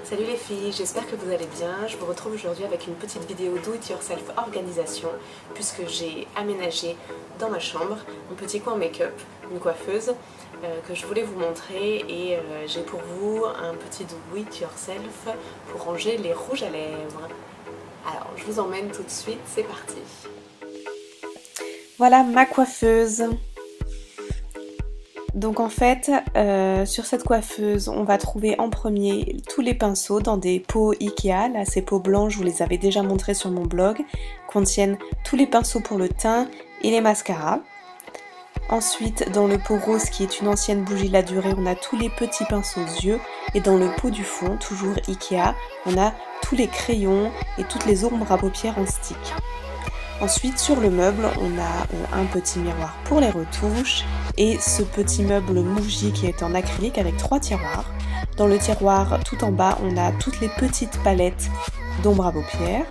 Salut les filles, j'espère que vous allez bien. Je vous retrouve aujourd'hui avec une petite vidéo do it yourself organisation puisque j'ai aménagé dans ma chambre un petit coin make-up, une coiffeuse que je voulais vous montrer et j'ai pour vous un petit do it yourself pour ranger les rouges à lèvres. Alors je vous emmène tout de suite, c'est parti. Voilà ma coiffeuse. Donc en fait, sur cette coiffeuse, on va trouver en premier tous les pinceaux dans des pots Ikea. Là, ces pots blancs, je vous les avais déjà montrés sur mon blog, contiennent tous les pinceaux pour le teint et les mascaras. Ensuite, dans le pot rose, qui est une ancienne bougie La Durée, on a tous les petits pinceaux aux yeux. Et dans le pot du fond, toujours Ikea, on a tous les crayons et toutes les ombres à paupières en stick. Ensuite, sur le meuble, on a un petit miroir pour les retouches et ce petit meuble Muji qui est en acrylique avec 3 tiroirs. Dans le tiroir tout en bas, on a toutes les petites palettes d'ombre à paupières.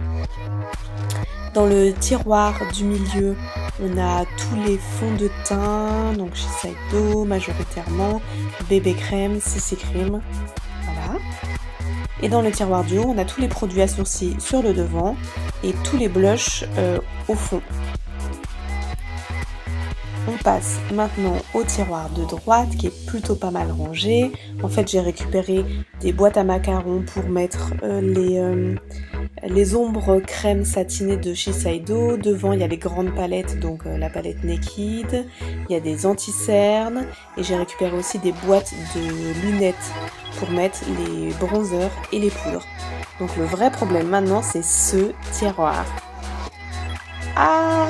Dans le tiroir du milieu, on a tous les fonds de teint, donc Shiseido majoritairement, Bébé Crème, CC Cream, voilà. Et dans le tiroir du haut, on a tous les produits à sourcils sur le devant et tous les blushs au fond. On passe maintenant au tiroir de droite qui est plutôt pas mal rangé. En fait, j'ai récupéré des boîtes à macarons pour mettre les ombres crème satinées de Shiseido. Devant, il y a les grandes palettes, donc la palette Naked. Il y a des anti-cernes et j'ai récupéré aussi des boîtes de lunettes pour mettre les bronzers et les poudres. Donc le vrai problème maintenant, c'est ce tiroir. Ah!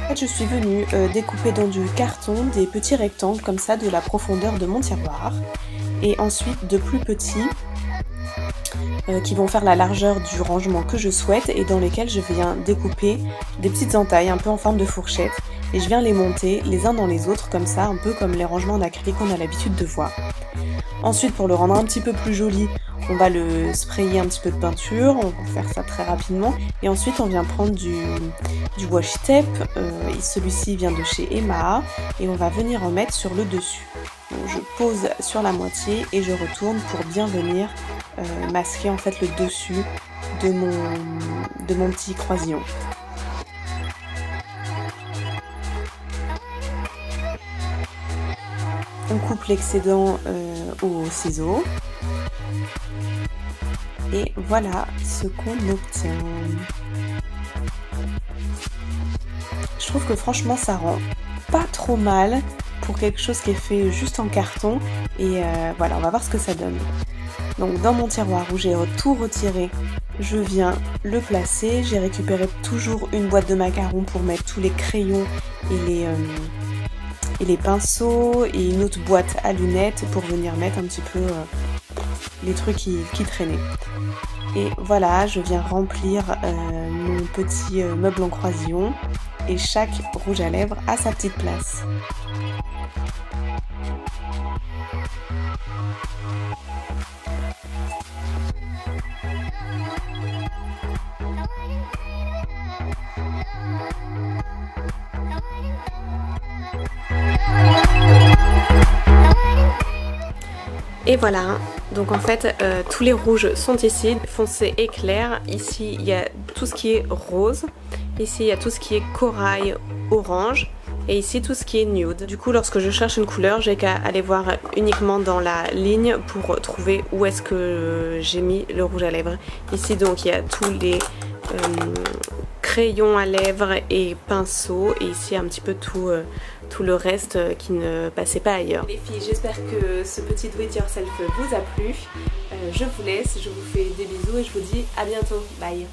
En fait, je suis venue découper dans du carton des petits rectangles comme ça de la profondeur de mon tiroir et ensuite de plus petits qui vont faire la largeur du rangement que je souhaite et dans lesquels je viens découper des petites entailles un peu en forme de fourchette et je viens les monter les uns dans les autres comme ça, un peu comme les rangements en acrylique qu'on a l'habitude de voir. Ensuite, pour le rendre un petit peu plus joli, on va le sprayer un petit peu de peinture, on va faire ça très rapidement et ensuite on vient prendre du washi tape, celui-ci vient de chez Emma et on va venir en mettre sur le dessus. Donc, je pose sur la moitié et je retourne pour bien venir masquer en fait le dessus de mon petit croisillon. On coupe l'excédent au ciseau. Et voilà ce qu'on obtient. Je trouve que franchement ça rend pas trop mal pour quelque chose qui est fait juste en carton. Et voilà, on va voir ce que ça donne. Donc dans mon tiroir où j'ai tout retiré, je viens le placer. J'ai récupéré toujours une boîte de macarons pour mettre tous les crayons et les pinceaux et une autre boîte à lunettes pour venir mettre un petit peu les trucs qui traînaient. Et voilà, je viens remplir mon petit meuble en croisillon et chaque rouge à lèvres a sa petite place. Et voilà, donc en fait tous les rouges sont ici, foncé et clair. Ici il y a tout ce qui est rose, ici il y a tout ce qui est corail orange et ici tout ce qui est nude. Du coup lorsque je cherche une couleur, j'ai qu'à aller voir uniquement dans la ligne pour trouver où est-ce que j'ai mis le rouge à lèvres. Ici donc il y a tous les crayons à lèvres et pinceaux et ici un petit peu tout le reste qui ne passait pas ailleurs. Les filles, j'espère que ce petit do it yourself vous a plu. Je vous laisse, je vous fais des bisous et je vous dis à bientôt. Bye!